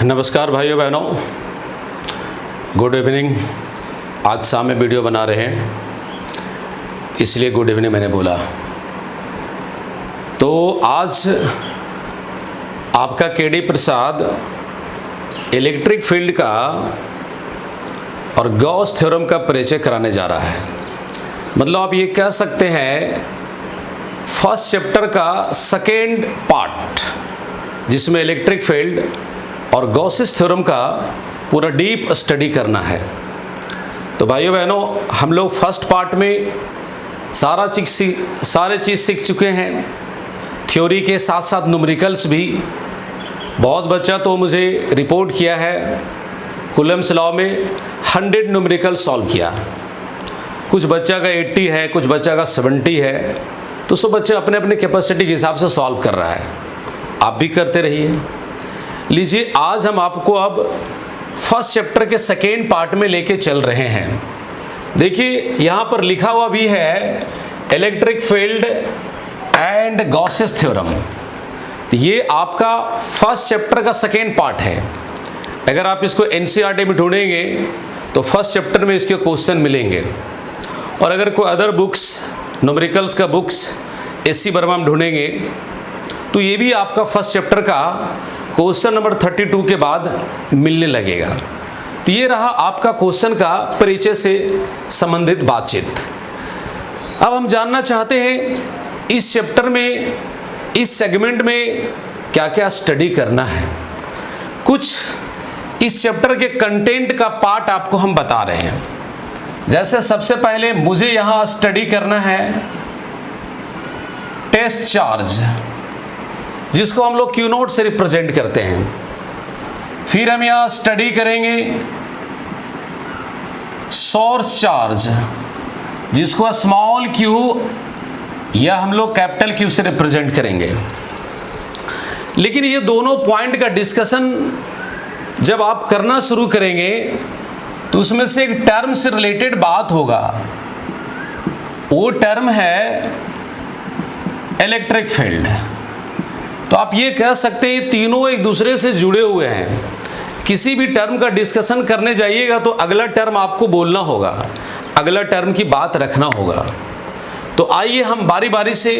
नमस्कार भाइयों बहनों, गुड इवनिंग। आज शाम में वीडियो बना रहे हैं, इसलिए गुड इवनिंग मैंने बोला। तो आज आपका केडी प्रसाद इलेक्ट्रिक फील्ड का और गॉस थ्योरम का परिचय कराने जा रहा है। मतलब आप ये कह सकते हैं फर्स्ट चैप्टर का सेकेंड पार्ट, जिसमें इलेक्ट्रिक फील्ड और गॉसेस थ्योरम का पूरा डीप स्टडी करना है। तो भाइयों बहनों, हम लोग फर्स्ट पार्ट में सारे चीज़ सीख चुके हैं, थ्योरी के साथ साथ न्यूमेरिकल्स भी। बहुत बच्चा तो मुझे रिपोर्ट किया है कूलम्ब्स लॉ में 100 न्यूमेरिकल सॉल्व किया। कुछ बच्चा का 80 है, कुछ बच्चा का 70 है। तो सब बच्चे अपने अपने कैपेसिटी के हिसाब से सॉल्व कर रहा है। आप भी करते रहिए। लीजिए, आज हम आपको अब फर्स्ट चैप्टर के सेकेंड पार्ट में लेके चल रहे हैं। देखिए, यहाँ पर लिखा हुआ भी है electric field and Gauss's theorem. ये आपका फर्स्ट चैप्टर का सेकेंड पार्ट है। अगर आप इसको एनसीईआरटी में ढूंढेंगे तो फर्स्ट चैप्टर में इसके क्वेश्चन मिलेंगे। और अगर कोई अदर बुक्स, न्यूमेरिकल्स का बुक्स एससी वर्मा में ढूंढेंगे तो ये भी आपका फर्स्ट चैप्टर का क्वेश्चन नंबर 32 के बाद मिलने लगेगा। तो ये रहा आपका क्वेश्चन का परिचय से संबंधित बातचीत। अब हम जानना चाहते हैं इस चैप्टर में, इस सेगमेंट में क्या क्या स्टडी करना है। कुछ इस चैप्टर के कंटेंट का पार्ट आपको हम बता रहे हैं। जैसे सबसे पहले मुझे यहाँ स्टडी करना है टेस्ट चार्ज, जिसको हम लोग क्यू नोट से रिप्रेजेंट करते हैं। फिर हम यहाँ स्टडी करेंगे सोर्स चार्ज, जिसको स्मॉल क्यू या हम लोग कैपिटल क्यू से रिप्रेजेंट करेंगे। लेकिन ये दोनों पॉइंट का डिस्कशन जब आप करना शुरू करेंगे तो उसमें से एक टर्म से रिलेटेड बात होगा। वो टर्म है इलेक्ट्रिक फील्ड। तो आप ये कह सकते हैं ये तीनों एक दूसरे से जुड़े हुए हैं। किसी भी टर्म का डिस्कशन करने जाइएगा तो अगला टर्म आपको बोलना होगा, अगला टर्म की बात रखना होगा। तो आइए हम बारी बारी से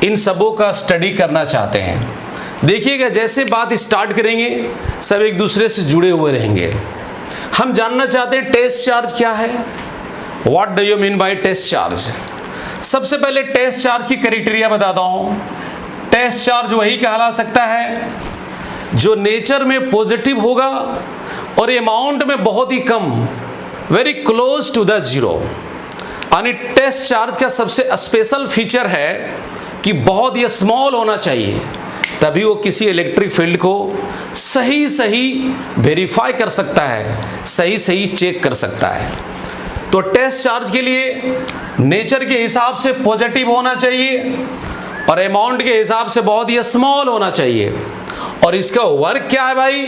इन सबों का स्टडी करना चाहते हैं। देखिएगा, जैसे बात स्टार्ट करेंगे सब एक दूसरे से जुड़े हुए रहेंगे। हम जानना चाहते हैं टेस्ट चार्ज क्या है। What do you mean by test charge. सबसे पहले टेस्ट चार्ज की क्राइटेरिया बताता हूँ। टेस्ट चार्ज वही कहला सकता है जो नेचर में पॉजिटिव होगा और अमाउंट में बहुत ही कम, very close to the zero. यानी टेस्ट चार्ज का सबसे स्पेशल फीचर है कि बहुत ही स्मॉल होना चाहिए, तभी वो किसी इलेक्ट्रिक फील्ड को सही वेरीफाई कर सकता है, सही चेक कर सकता है। तो टेस्ट चार्ज के लिए नेचर के हिसाब से पॉजिटिव होना चाहिए और अमाउंट के हिसाब से बहुत ही स्मॉल होना चाहिए। और इसका वर्क क्या है भाई?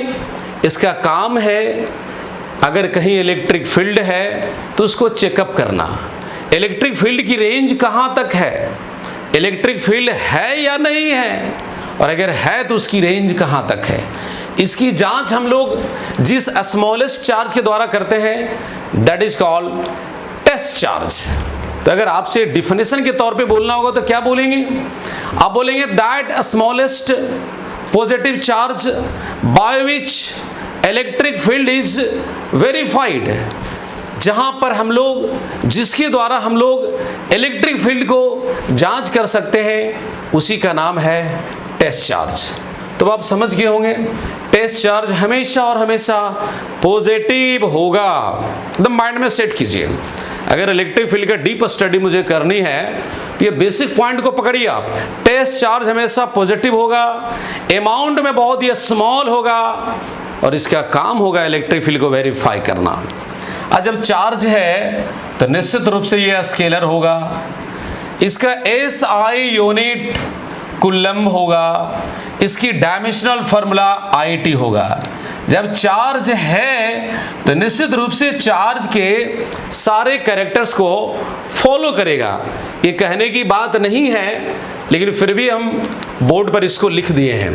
इसका काम है अगर कहीं इलेक्ट्रिक फील्ड है तो उसको चेकअप करना। इलेक्ट्रिक फील्ड की रेंज कहाँ तक है, इलेक्ट्रिक फील्ड है या नहीं है, और अगर है तो उसकी रेंज कहाँ तक है। इसकी जांच हम लोग जिस स्मॉलेस्ट चार्ज के द्वारा करते हैं that is called test charge. तो अगर आपसे डिफिनेशन के तौर पे बोलना होगा तो क्या बोलेंगे? आप बोलेंगे that smallest positive charge by which electric field is verified. जहां पर हम लोग, जिसके द्वारा हम लोग इलेक्ट्रिक फील्ड को जांच कर सकते हैं, उसी का नाम है टेस्ट चार्ज। तो आप समझ गए होंगे टेस्ट चार्ज हमेशा और हमेशा पॉजिटिव होगा। एकदम माइंड में सेट कीजिए। अगर इलेक्ट्रिक फील्ड का डीप स्टडी मुझे करनी है तो ये बेसिक पॉइंट को पकड़िए आप। टेस्ट चार्ज हमेशा पॉजिटिव होगा, अमाउंट में बहुत ही स्मॉल होगा और इसका काम होगा इलेक्ट्रिक फील्ड को वेरीफाई करना। और जब चार्ज है तो निश्चित रूप से ये स्केलर होगा। इसका एसआई यूनिट कूलम्ब होगा, इसकी डायमेंशनल फार्मूला आईटी होगा। जब चार्ज है तो निश्चित रूप से चार्ज के सारे कैरेक्टर्स को फॉलो करेगा। ये कहने की बात नहीं है, लेकिन फिर भी हम बोर्ड पर इसको लिख दिए हैं।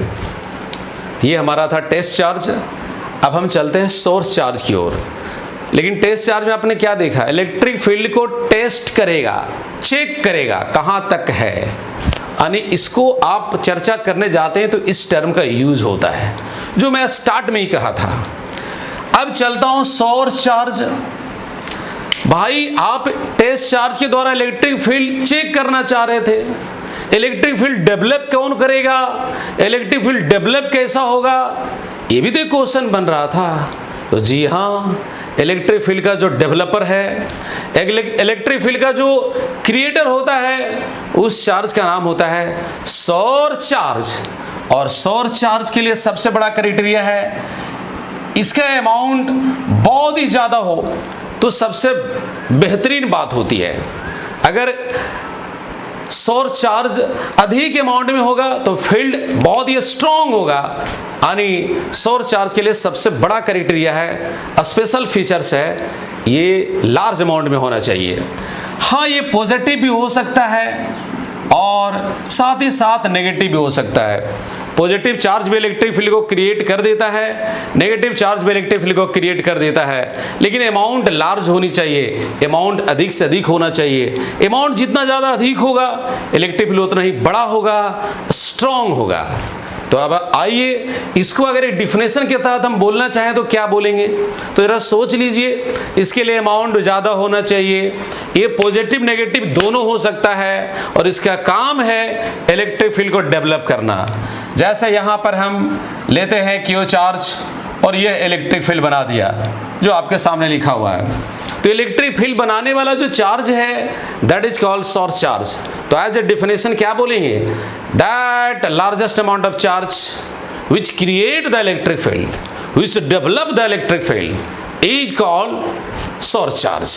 ये हमारा था टेस्ट चार्ज। अब हम चलते हैं सोर्स चार्ज की ओर। लेकिन टेस्ट चार्ज में आपने क्या देखा, इलेक्ट्रिक फील्ड को टेस्ट करेगा, चेक करेगा कहां तक है, यानी इसको आप चर्चा करने जाते हैं तो इस टर्म का यूज होता है, जो मैं स्टार्ट में ही कहा था। अब चलता हूं सोर्स चार्ज। भाई आप टेस्ट चार्ज के द्वारा इलेक्ट्रिक फील्ड चेक करना चाह रहे थे, इलेक्ट्रिक फील्ड डेवलप कौन करेगा, इलेक्ट्रिक फील्ड डेवलप कैसा होगा, ये भी तो एक क्वेश्चन बन रहा था। तो जी हाँ, इलेक्ट्रिक फील्ड का जो डेवलपर है, इलेक्ट्रिक फील्ड का जो क्रिएटर होता है, उस चार्ज का नाम होता है सोर्स चार्ज। और सोर्स चार्ज के लिए सबसे बड़ा क्राइटेरिया है इसका अमाउंट बहुत ही ज्यादा हो तो सबसे बेहतरीन बात होती है। अगर सोर्स चार्ज अधिक अमाउंट में होगा तो फील्ड बहुत ही स्ट्रांग होगा, यानी सोर्स चार्ज के लिए सबसे बड़ा क्राइटेरिया है, स्पेशल फीचर्स है, ये लार्ज अमाउंट में होना चाहिए। हाँ, ये पॉजिटिव भी हो सकता है और साथ ही साथ नेगेटिव भी हो सकता है। पॉजिटिव चार्ज भी इलेक्ट्रिक फील्ड को क्रिएट कर देता है, नेगेटिव चार्ज भी इलेक्ट्रिक फील्ड को क्रिएट कर देता है, लेकिन अमाउंट लार्ज होनी चाहिए, अमाउंट अधिक से अधिक होना चाहिए। अमाउंट जितना ज़्यादा अधिक होगा इलेक्ट्रिक फील्ड उतना ही बड़ा होगा, स्ट्रॉन्ग होगा। तो अब आइए इसको अगर एक डिफिनेशन के तहत हम बोलना चाहें तो क्या बोलेंगे, तो जरा सोच लीजिए। इसके लिए अमाउंट ज़्यादा होना चाहिए, ये पॉजिटिव नेगेटिव दोनों हो सकता है और इसका काम है इलेक्ट्रिक फील्ड को डेवलप करना। जैसे यहाँ पर हम लेते हैं क्यू चार्ज और ये इलेक्ट्रिक फील्ड बना दिया जो आपके सामने लिखा हुआ है। तो इलेक्ट्रिक फील्ड बनाने वाला जो चार्ज है that is called source charge. तो एज ए डेफिनेशन क्या बोलेंगे, that largest amount of charge which create the electric field which develop the electric field is called source charge.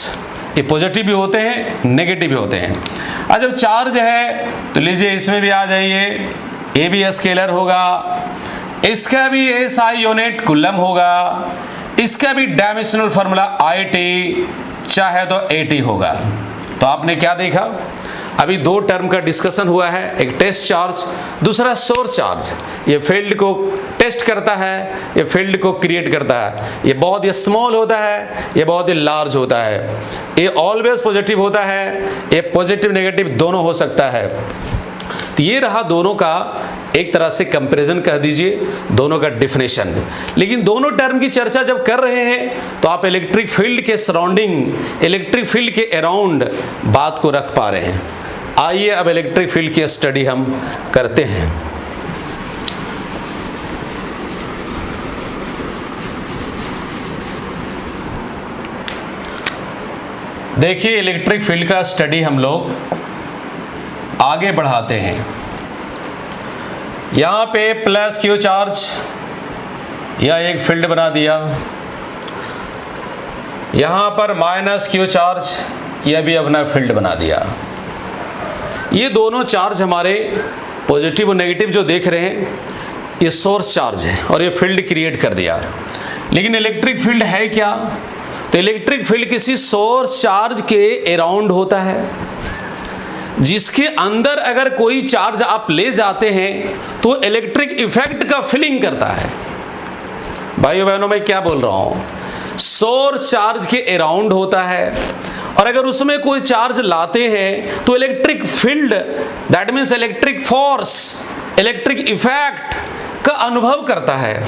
ये पॉजिटिव भी होते हैं, नेगेटिव भी होते हैं। अब जब चार्ज है तो लीजिए इसमें भी आ जाइए, ये भी स्केलर होगा, इसका भी SI यूनिट कूलम होगा, इसका भी डायमेंशनल फार्मूला IT चाहे तो AT होगा। तो आपने क्या देखा, अभी दो टर्म का डिस्कशन हुआ है, एक टेस्ट चार्ज, दूसरा सोर्स चार्ज। ये फील्ड को टेस्ट करता है, ये फील्ड को क्रिएट करता है। ये बहुत ही स्मॉल होता है, ये बहुत ही लार्ज होता है। ये ऑलवेज पॉजिटिव होता है, ये पॉजिटिव नेगेटिव दोनों हो सकता है। तो ये रहा दोनों का एक तरह से कंपैरिजन कह दीजिए, दोनों का डिफिनेशन। लेकिन दोनों टर्म की चर्चा जब कर रहे हैं तो आप इलेक्ट्रिक फील्ड के सराउंडिंग, इलेक्ट्रिक फील्ड के अराउंड बात को रख पा रहे हैं। आइए अब इलेक्ट्रिक फील्ड की स्टडी हम करते हैं। देखिए इलेक्ट्रिक फील्ड का स्टडी हम लोग आगे बढ़ाते हैं। यहाँ पे प्लस क्यू चार्ज या एक फील्ड बना दिया, यहाँ पर माइनस क्यू चार्ज यह भी अपना फील्ड बना दिया। ये दोनों चार्ज हमारे पॉजिटिव और नेगेटिव जो देख रहे हैं ये सोर्स चार्ज है और ये फील्ड क्रिएट कर दिया। लेकिन इलेक्ट्रिक फील्ड है क्या, तो इलेक्ट्रिक फील्ड किसी सोर्स चार्ज के अराउंड होता है, जिसके अंदर अगर कोई चार्ज आप ले जाते हैं तो इलेक्ट्रिक इफेक्ट का फीलिंग करता है। भाइयों बहनों मैं क्या बोल रहा हूं, सोर्स चार्ज के अराउंड होता है और अगर उसमें कोई चार्ज लाते हैं तो electric field that means electric force, electric effect का अनुभव करता है।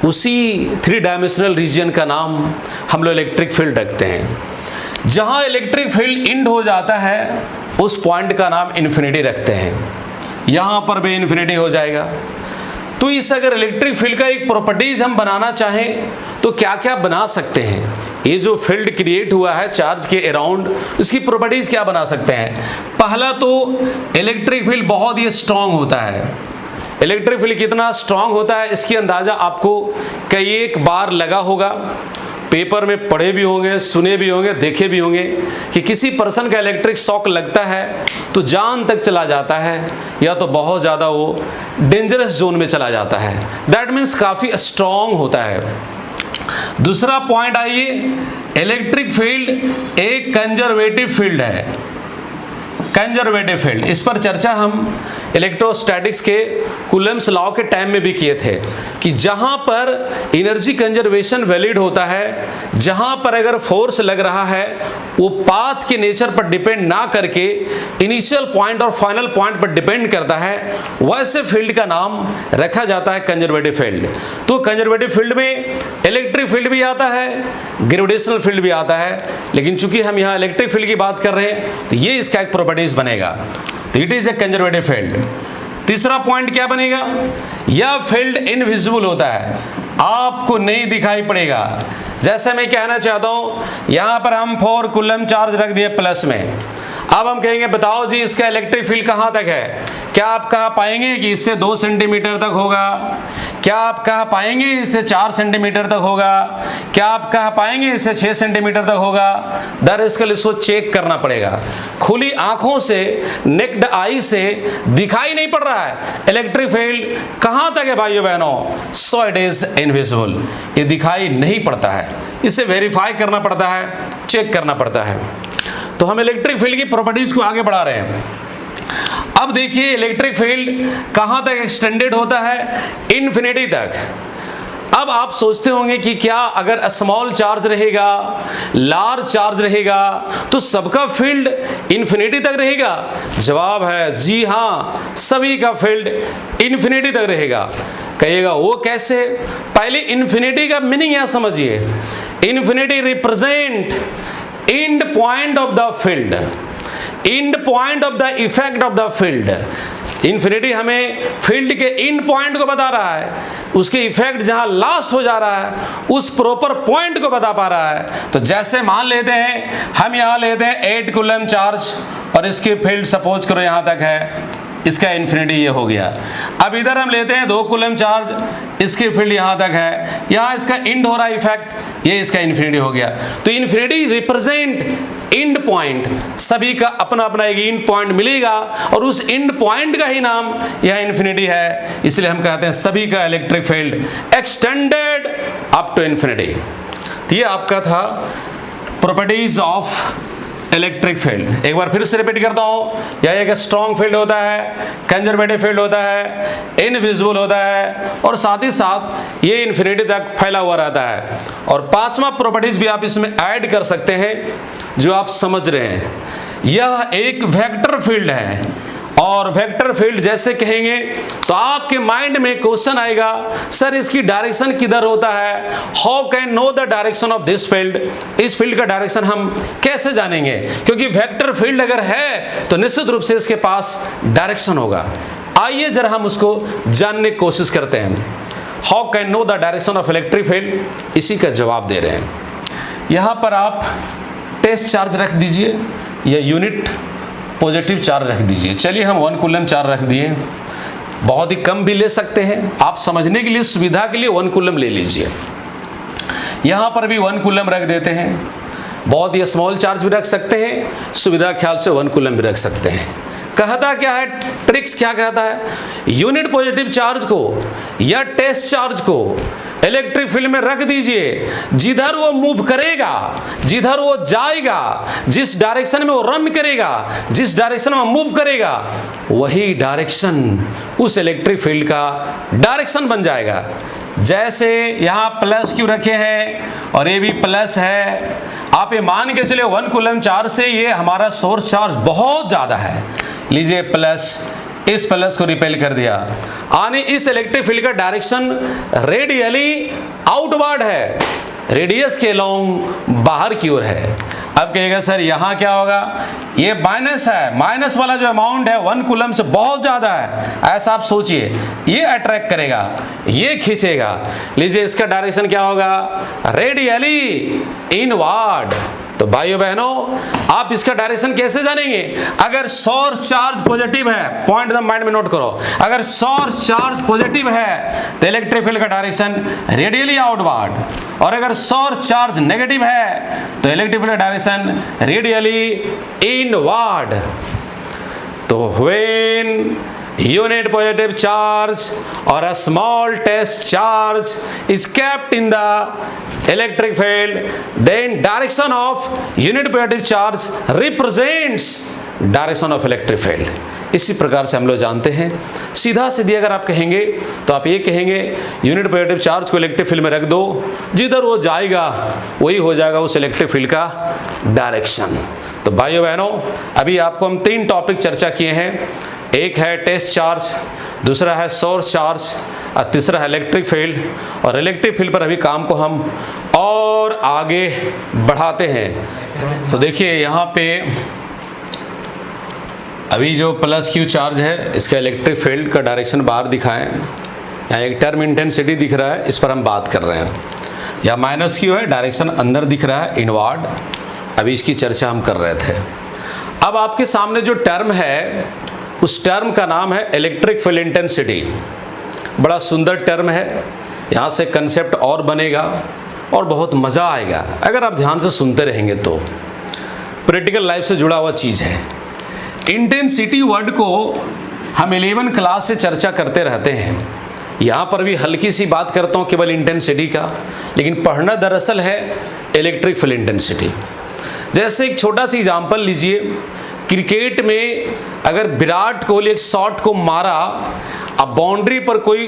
उसी 3 डायमेंशनल रीजन का नाम हम लोग इलेक्ट्रिक फील्ड रखते हैं। जहां इलेक्ट्रिक फील्ड इंड हो जाता है उस पॉइंट का नाम इन्फिनिटी रखते हैं। यहां पर भी इन्फिनिटी हो जाएगा। तो इस अगर इलेक्ट्रिक फील्ड का एक प्रॉपर्टीज हम बनाना चाहें तो क्या क्या बना सकते हैं, ये जो फील्ड क्रिएट हुआ है चार्ज के अराउंड उसकी प्रॉपर्टीज क्या बना सकते हैं। पहला तो इलेक्ट्रिक फील्ड बहुत ही स्ट्रांग होता है। इलेक्ट्रिक फील्ड कितना स्ट्रांग होता है इसकी अंदाजा आपको कई एक बार लगा होगा, पेपर में पढ़े भी होंगे, सुने भी होंगे, देखे भी होंगे कि किसी पर्सन का इलेक्ट्रिक शॉक लगता है तो जान तक चला जाता है या तो बहुत ज़्यादा वो डेंजरस जोन में चला जाता है। दैट मीन्स काफ़ी स्ट्रांग होता है। दूसरा पॉइंट आइए, इलेक्ट्रिक फील्ड एक कंजर्वेटिव फील्ड है। कंजर्वेटिव फील्ड, इस पर चर्चा हम इलेक्ट्रोस्टैटिक्स के कूलम्ब्स लॉ के टाइम में भी किए थे कि जहां पर एनर्जी कंजर्वेशन वैलिड होता है, जहां पर अगर फोर्स लग रहा है वो पाथ के नेचर पर डिपेंड ना करके इनिशियल पॉइंट और फाइनल पॉइंट पर डिपेंड करता है, वैसे फील्ड का नाम रखा जाता है कंजर्वेटिव फील्ड। तो कंजर्वेटिव फील्ड में इलेक्ट्रिक फील्ड भी आता है, ग्रेविटेशनल फील्ड भी आता है, लेकिन चूंकि हम यहाँ इलेक्ट्रिक फील्ड की बात कर रहे हैं तो ये इसका एक प्रॉपर्टीज बनेगा, तो it is a conservative field. तीसरा पॉइंट क्या बनेगा, यह फील्ड इनविजिबल होता है, आपको नहीं दिखाई पड़ेगा। जैसे मैं कहना चाहता हूं यहां पर हम 4 कूलम्ब चार्ज रख दिए प्लस में, अब हम कहेंगे बताओ जी इसका इलेक्ट्रिक फील्ड कहां तक है, क्या आप कह पाएंगे कि इससे 2 सेंटीमीटर तक होगा, क्या आप कह पाएंगे इससे 4 सेंटीमीटर तक होगा, क्या आप कह पाएंगे इससे 6 सेंटीमीटर तक होगा। दरअसल इसको चेक करना पड़ेगा, खुली आंखों से नेक्ड आई से दिखाई नहीं पड़ रहा है इलेक्ट्रिक फील्ड कहां तक है भाइयों बहनों, सो इट इज इनविजिबल, ये दिखाई नहीं पड़ता है, इसे वेरीफाई करना पड़ता है, चेक करना पड़ता है। तो हम इलेक्ट्रिक फील्ड की प्रॉपर्टीज को आगे बढ़ा रहे हैं। अब देखिए इलेक्ट्रिक फील्ड कहां तक एक्सटेंडेड होता है, इन्फिनिटी तक। अब आप सोचते होंगे कि क्या अगर स्मॉल चार्ज रहेगा, लार्ज चार्ज रहेगा तो सबका फील्ड इन्फिनिटी तक रहेगा? जवाब है जी हां, सभी का फील्ड इन्फिनिटी तक रहेगा। कहिएगा वो कैसे? पहले इन्फिनिटी का मीनिंग यहां समझिए, infinity represent and point of the field, and point of the effect of the field. Infinity हमें फील्ड के एंड पॉइंट को बता रहा है, उसके इफेक्ट जहां लास्ट हो जा रहा है उस प्रॉपर पॉइंट को बता पा रहा है। तो जैसे मान लेते हैं हम यहां लेते हैं 8 कूलम्ब चार्ज और इसकी फील्ड सपोज करो यहां तक है, इसका इन्फिनिटी ये हो गया। अब इधर हम लेते हैं 2 कूलम्ब चार्ज, इसकी फील्ड यहां तक है, यहां इसका एंड हो रहा है इफेक्ट, ये इसका इन्फिनिटी हो गया। तो इन्फिनिटी रिप्रेजेंट एंड पॉइंट, सभी का अपना अपना एक एंड पॉइंट मिलेगा और उस एंड पॉइंट का ही नाम यह इन्फिनिटी है, इसलिए हम कहते हैं सभी का electric field extended up to infinity. तो ये आपका था प्रॉपर्टीज ऑफ इलेक्ट्रिक फील्ड। एक बार फिर से रिपीट करता हूं, यह एक स्ट्रॉन्ग फील्ड होता है, कंजर्वेटिव फील्ड होता है, इनविजिबल होता है और साथ ही साथ ये इन्फिनिटी तक फैला हुआ रहता है। और 5वां प्रॉपर्टीज भी आप इसमें ऐड कर सकते हैं जो आप समझ रहे हैं, यह एक वेक्टर फील्ड है। और वेक्टर फील्ड जैसे कहेंगे तो आपके माइंड में क्वेश्चन आएगा, सर इसकी डायरेक्शन किधर होता है, how can know the direction of this field, इस फील्ड का डायरेक्शन हम कैसे जानेंगे, क्योंकि वेक्टर फील्ड अगर है तो निश्चित रूप से इसके पास डायरेक्शन होगा। आइए जरा हम उसको जानने की कोशिश करते हैं, how can know the direction of electric field, इसी का जवाब दे रहे हैं। यहां पर आप टेस्ट चार्ज रख दीजिए या यूनिट पॉजिटिव चार्ज रख दीजिए। चलिए हम 1 कूलम्ब चार्ज रख दिए, बहुत ही कम भी ले सकते हैं, आप समझने के लिए सुविधा के लिए 1 कूलम्ब ले लीजिए। यहां पर भी 1 कूलम्ब रख देते हैं, बहुत ही स्मॉल चार्ज भी रख सकते हैं, सुविधा ख्याल से 1 कूलम्ब भी रख सकते हैं। कहता क्या है, ट्रिक्स क्या कहता है, यूनिट पॉजिटिव चार्ज को या टेस्ट चार्ज को इलेक्ट्रिक फील्ड में रख दीजिए, जिधर वो मूव करेगा, जिधर वो जाएगा, जिस डायरेक्शन में वो रन करेगा, जिस डायरेक्शन में मूव करेगा, वही डायरेक्शन उस इलेक्ट्रिक फील्ड का डायरेक्शन बन जाएगा। जैसे यहां प्लस क्यों रखे हैं और ये भी प्लस है, आप ये मान के चले 1 कूलम्ब चार्ज से ये हमारा सोर्स चार्ज बहुत ज्यादा है, लीजिए प्लस, इस प्लस को रिपेल कर दिया, यानी इस इलेक्ट्रिक फील्ड का डायरेक्शन रेडियली आउटवर्ड है, रेडियस के लॉन्ग बाहर की ओर है। अब कहेगा सर यहां क्या होगा, ये माइनस है, माइनस वाला जो अमाउंट है 1 कूलम्ब से बहुत ज्यादा है, ऐसा आप सोचिए, ये अट्रैक्ट करेगा, ये खींचेगा, लीजिए इसका डायरेक्शन क्या होगा, रेडियली इनवर्ड। तो भाइयों बहनों आप इसका डायरेक्शन कैसे जानेंगे, अगर सोर्स चार्ज पॉजिटिव है, पॉइंट द माइंड में नोट करो, अगर सोर्स चार्ज पॉजिटिव है तो इलेक्ट्रिक फील्ड का डायरेक्शन रेडियली आउटवर्ड, और अगर सोर्स चार्ज नेगेटिव है तो इलेक्ट्रिक फील्ड का डायरेक्शन रेडियली इनवर्ड। तो when unit positive charge or a small test charge is kept in the electric field, then direction of unit positive charge represents direction of electric field. इसी प्रकार से हम लोग जानते हैं। सीधा सीधी अगर आप कहेंगे तो आप ये कहेंगे यूनिट पॉजिटिव चार्ज को इलेक्ट्रिक फील्ड में रख दो, जिधर वो जाएगा वही हो जाएगा उस इलेक्ट्रिक फील्ड का डायरेक्शन। तो भाइयों बहनों, अभी आपको हम 3 टॉपिक चर्चा किए हैं। एक है टेस्ट चार्ज, दूसरा है सोर्स चार्ज और तीसरा है इलेक्ट्रिक फील्ड। और इलेक्ट्रिक फील्ड पर अभी काम को हम और आगे बढ़ाते हैं। तो देखिए यहाँ पे अभी जो प्लस क्यू चार्ज है इसका इलेक्ट्रिक फील्ड का डायरेक्शन बाहर दिखाएं। यहाँ एक टर्म इंटेंसिटी दिख रहा है, इस पर हम बात कर रहे हैं। या माइनस क्यू है, डायरेक्शन अंदर दिख रहा है इनवर्ड। अभी इसकी चर्चा हम कर रहे थे। अब आपके सामने जो टर्म है उस टर्म का नाम है इलेक्ट्रिक फील्ड इंटेंसिटी। बड़ा सुंदर टर्म है, यहाँ से कंसेप्ट और बनेगा और बहुत मज़ा आएगा अगर आप ध्यान से सुनते रहेंगे तो। प्रैक्टिकल लाइफ से जुड़ा हुआ चीज़ है। इंटेंसिटी वर्ड को हम 11 क्लास से चर्चा करते रहते हैं। यहाँ पर भी हल्की सी बात करता हूँ केवल इंटेंसिटी का, लेकिन पढ़ना दरअसल है इलेक्ट्रिक फील्ड इंटेंसिटी। जैसे एक छोटा सा एग्जाम्पल लीजिए, क्रिकेट में अगर विराट कोहली एक शॉट को मारा, अब बाउंड्री पर कोई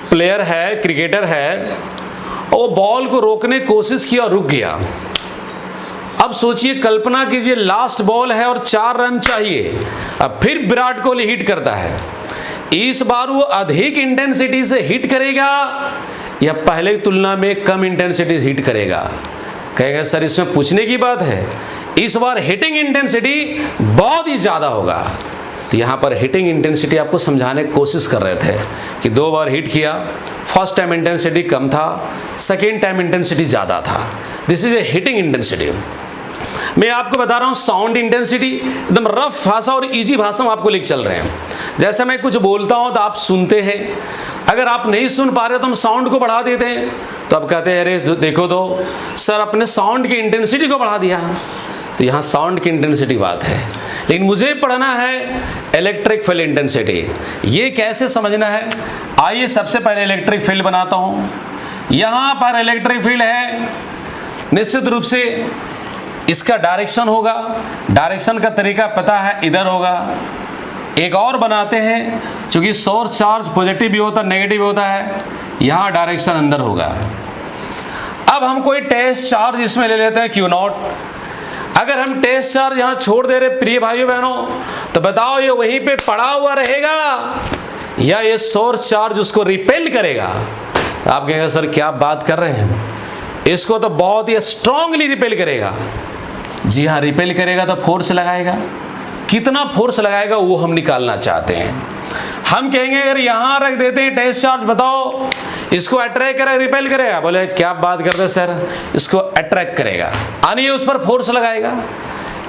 प्लेयर है, क्रिकेटर है, और वो बॉल को रोकने की कोशिश की और रुक गया। अब सोचिए, कल्पना कीजिए लास्ट बॉल है और 4 रन चाहिए। अब फिर विराट कोहली हिट करता है। इस बार वो अधिक इंटेंसिटी से हिट करेगा या पहले की तुलना में कम इंटेंसिटी से हिट करेगा? कहेगा सर इसमें पूछने की बात है, इस बार हिटिंग इंटेंसिटी बहुत ही ज़्यादा होगा। तो यहाँ पर हिटिंग इंटेंसिटी आपको समझाने की कोशिश कर रहे थे कि 2 बार हिट किया, फर्स्ट टाइम इंटेंसिटी कम था, सेकेंड टाइम इंटेंसिटी ज़्यादा था। This is a hitting intensity. मैं आपको बता रहा हूँ साउंड इंटेंसिटी, एकदम रफ भाषा और इजी भाषा में आपको लेकर चल रहे हैं। जैसे मैं कुछ बोलता हूँ तो आप सुनते हैं, अगर आप नहीं सुन पा रहे तो हम साउंड को बढ़ा देते हैं। तो आप कहते हैं अरे देखो तो सर अपने साउंड की इंटेंसिटी को बढ़ा दिया। तो यहाँ साउंड की इंटेंसिटी बात है, लेकिन मुझे पढ़ना है इलेक्ट्रिक फील्ड इंटेंसिटी। ये कैसे समझना है, आइए सबसे पहले इलेक्ट्रिक फील्ड बनाता हूँ। यहाँ पर इलेक्ट्रिक फील्ड है, निश्चित रूप से इसका डायरेक्शन होगा, डायरेक्शन का तरीका पता है, इधर होगा। एक और बनाते हैं, क्योंकि सोर्स चार्ज पॉजिटिव भी होता है नेगेटिव भी होता है, यहाँ डायरेक्शन अंदर होगा। अब हम कोई टेस्ट चार्ज इसमें ले लेते हैं Q0। अगर हम टेस्ट चार्ज यहाँ छोड़ दे रहे प्रिय भाइयों बहनों, तो बताओ ये वहीं पे पड़ा हुआ रहेगा या ये सोर्स चार्ज उसको रिपेल करेगा? तो आप कहेंगे सर क्या बात कर रहे हैं, इसको तो बहुत ही स्ट्रांगली रिपेल करेगा। जी हाँ, रिपेल करेगा तो फोर्स लगाएगा। कितना फोर्स लगाएगा वो हम निकालना चाहते हैं। हम कहेंगे अगर यहाँ रख देते हैं टेस्ट चार्ज, बताओ इसको अट्रैक्ट करेगा रिपेल करेगा? बोले क्या बात करते हैं सर, इसको अट्रैक्ट करेगा, यानी उस पर फोर्स लगाएगा।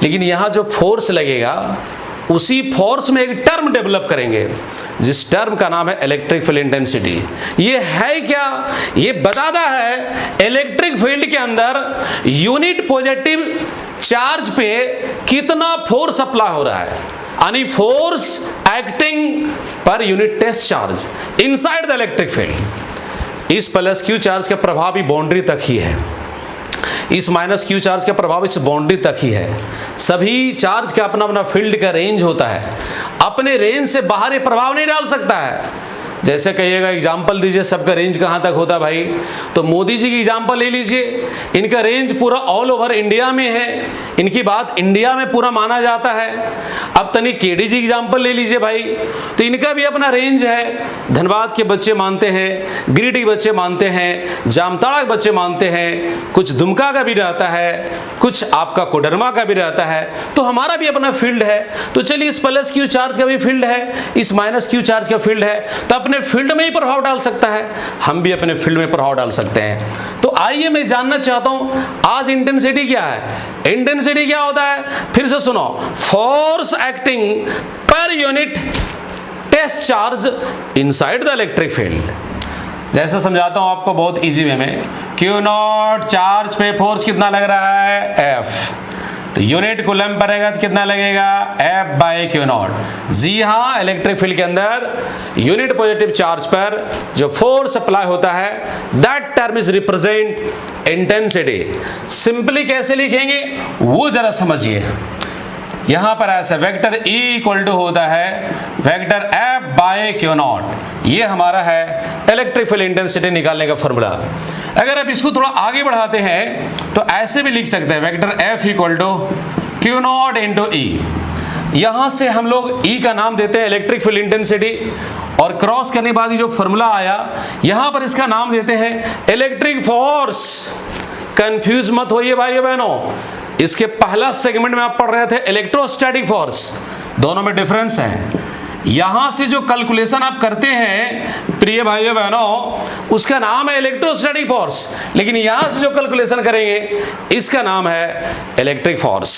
लेकिन यहाँ जो फोर्स लगेगा उसी फोर्स में एक टर्म डेवलप करेंगे जिस टर्म का नाम है इलेक्ट्रिक फील्ड इंटेंसिटी। ये है क्या? ये बताता है इलेक्ट्रिक फील्ड के अंदर यूनिट पॉजिटिव चार्ज पे कितना फोर्स अप्लाई हो रहा है, यानी force acting per unit test charge inside the electric field. इस प्लस क्यू चार्ज का प्रभाव भी बाउंड्री तक ही है, इस माइनस क्यू चार्ज का प्रभाव इस बाउंड्री तक ही है। सभी चार्ज का अपना अपना फील्ड का रेंज होता है, अपने रेंज से बाहर ये प्रभाव नहीं डाल सकता है। जैसे कहिएगा एग्जाम्पल दीजिए सबका रेंज कहाँ तक होता है भाई, तो मोदी जी की एग्जाम्पल ले लीजिए, इनका रेंज पूरा ऑल ओवर इंडिया में है, इनकी बात इंडिया में पूरा माना जाता है। अब तनी केडी जी एग्जाम्पल ले लीजिए भाई, तो इनका भी अपना रेंज है। धनबाद के बच्चे मानते हैं, गिरिडीह के बच्चे मानते हैं, जामताड़ा के बच्चे मानते हैं, कुछ दुमका का भी रहता है, कुछ आपका कोडरमा का भी रहता है। तो हमारा भी अपना फील्ड है। तो चलिए इस प्लस क्यू चार्ज का भी फील्ड है, इस माइनस क्यू चार्ज का फील्ड है, तो अपने फील्ड में ही प्रभाव डाल सकता है, हम भी अपने फील्ड में प्रभाव डाल सकते हैं। तो आइए मैं जानना चाहता हूं आज इंटेंसिटी क्या है। इंटेंसिटी क्या होता है, फिर से सुनो, force acting per unit test charge inside the electric field. जैसे समझाता हूं आपको बहुत इजी वे में, Q0 चार्ज पे फोर्स कितना लग रहा है F, तो यूनिट कूलम पर रहेगा तो कितना लगेगा F/Q0। जी हाँ, इलेक्ट्रिक फील्ड के अंदर यूनिट पॉजिटिव चार्ज पर जो फोर्स अप्लाई होता है that term is represent intensity. Simply कैसे लिखेंगे वो जरा समझिए। यहाँ पर ऐसा वेक्टर E इक्वल टू होता है vector F by Q naught. ये हमारा है इलेक्ट्रिक फील्ड इंटेंसिटी निकालने का फॉर्मूला। अगर आप इसको थोड़ा आगे बढ़ाते हैं तो ऐसे भी लिख सकते हैं vector F equal to Q naught into E. यहाँ से हम लोग E का नाम देते हैं इलेक्ट्रिक फील्ड इंटेंसिटी, और क्रॉस करने के बाद ये जो फॉर्मूला आया यहाँ पर इसका नाम देते हैं इलेक्ट्रिक फोर्स। कंफ्यूज मत होइए भाइयों बहनों, इसके पहला सेगमेंट में आप पढ़ रहे थे इलेक्ट्रोस्टैटिक फोर्स, दोनों में डिफरेंस है। यहां से जो कैलकुलेशन आप करते हैं प्रिय भाइयों बहनों उसका नाम है इलेक्ट्रोस्टैटिक फोर्स, लेकिन यहां से जो कैलकुलेशन करेंगे इसका नाम है इलेक्ट्रिक फोर्स।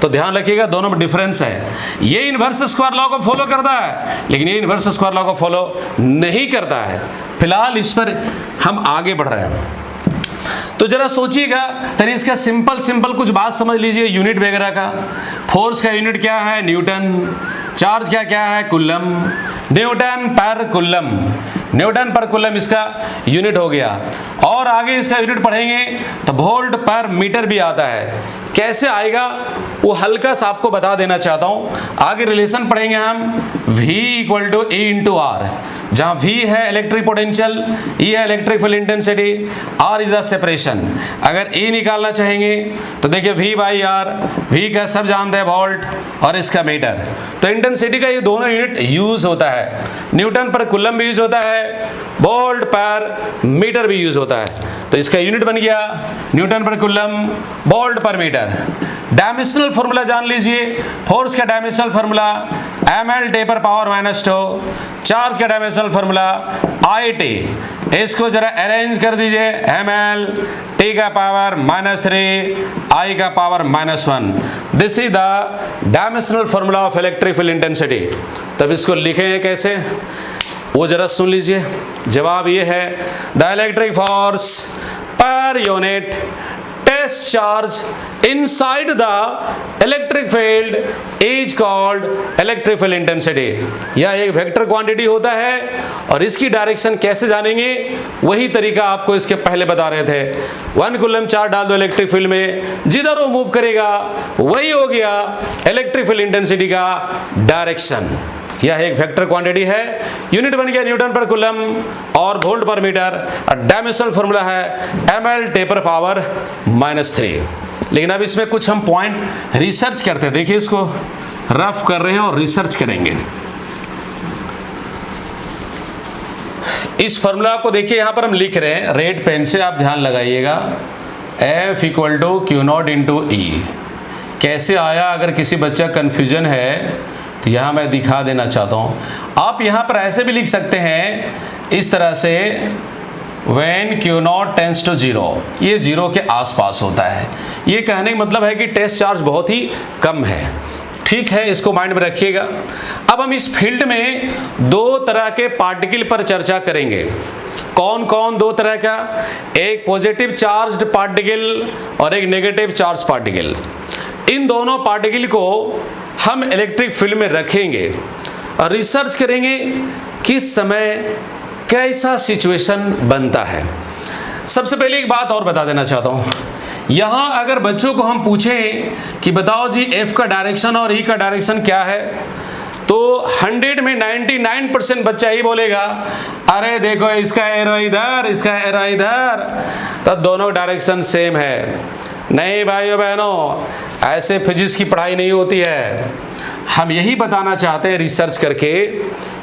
तो ध्यान रखिएगा दोनों में डिफरेंस है। ये इनवर्स स्क्वायर लॉ को फॉलो करता है लेकिन ये इनवर्स स्क्वायर लॉ को फॉलो नहीं करता है। फिलहाल इस पर हम आगे बढ़ रहे हैं, तो जरा सोचिएगा तनी इसका सिंपल कुछ बात समझ लीजिए यूनिट वगैरह का। फोर्स का यूनिट क्या है? न्यूटन। चार्ज का क्या है? कूलम। न्यूटन पर कूलम, न्यूटन पर कूलम इसका यूनिट हो गया। और आगे इसका यूनिट पढ़ेंगे तो वोल्ट पर मीटर भी आता है। कैसे आएगा वो हल्का सा आपको बता देना चाहता हूं। आगे रिलेशन पढ़ेंगे हम V equal to E into R, जहां V है इलेक्ट्रिक पोटेंशियल, E है electric field intensity, R is the separation. अगर E निकालना चाहेंगे तो देखिए V बाई R, V का सब जानते हैं वोल्ट और इसका मीटर। तो इंटेंसिटी का ये दोनों यूनिट यूज होता है। न्यूटन पर कूलम भी यूज होता है, वोल्ट पर मीटर भी यूज होता है। तो इसका यूनिट बन गया न्यूटन पर कूलम, वोल्ट पर मीटर। डायमेंशनल फॉर्मूला जान लीजिए। फोर्स का डायमेंशनल फॉर्मूला ml टे पर पावर -2, चार्ज का डायमेंशनल फॉर्मूला IT। इसको जरा अरेंज कर दीजिए, ml टी का पावर -3 I का power -1। This is the dimensional formula of electric field intensity. तब इसको लिखें कैसे वो जरा सुन लीजिए। जवाब ये है the electric force per unit test charge inside the electric field is called electric field intensity। यह एक वेक्टर क्वांटिटी होता है और इसकी डायरेक्शन कैसे जानेंगे वही तरीका आपको इसके पहले बता रहे थे। 1 कूलम चार्ज डाल दो इलेक्ट्रिक फील्ड में, जिधर वो मूव करेगा वही हो गया इलेक्ट्रिक फील्ड इंटेंसिटी का डायरेक्शन। यह एक वेक्टर क्वांटिटी है। यूनिट बन गया न्यूटन पर कूलम और वोल्ट पर मीटर। डायमेंशनल फॉर्मूला है ml टे पर पावर -3। लेकिन अब इसमें कुछ हम पॉइंट रिसर्च करते हैं। देखिए इसको रफ कर रहे हैं और रिसर्च करेंगे। इस फॉर्मूला को देखिए यहां पर हम लिख रहे हैं रेड पेन से, आप ध्यान लगाइएगा। F equal to Q naught into E. कैसे आया अगर किसी बच्चा कंफ्यूजन है तो यहां मैं दिखा देना चाहता हूं। आप यहां पर ऐसे भी लिख सकते हैं इस तरह से when Q naught tends to 0, ये 0 के आसपास होता है। ये कहने का मतलब है कि टेस्ट चार्ज बहुत ही कम है। ठीक है, इसको माइंड में रखिएगा। अब हम इस फील्ड में दो तरह के पार्टिकल पर चर्चा करेंगे। कौन कौन दो तरह का? एक पॉजिटिव चार्ज्ड पार्टिकल और एक नेगेटिव चार्ज पार्टिकल। इन दोनों पार्टिकल को हम इलेक्ट्रिक फील्ड में रखेंगे और रिसर्च करेंगे किस समय कैसा सिचुएशन बनता है। सबसे पहले एक बात और बता देना चाहता हूं, यहां अगर बच्चों को हम पूछें कि बताओ जी F का डायरेक्शन और E का डायरेक्शन क्या है, तो 100 में 99% बच्चा ही बोलेगा अरे देखो इसका एरो इधर, इसका एरो इधर, तो दोनों डायरेक्शन सेम है। नहीं भाइयों बहनों, ऐसे फिजिक्स की पढ़ाई नहीं होती है। हम यही बताना चाहते हैं रिसर्च करके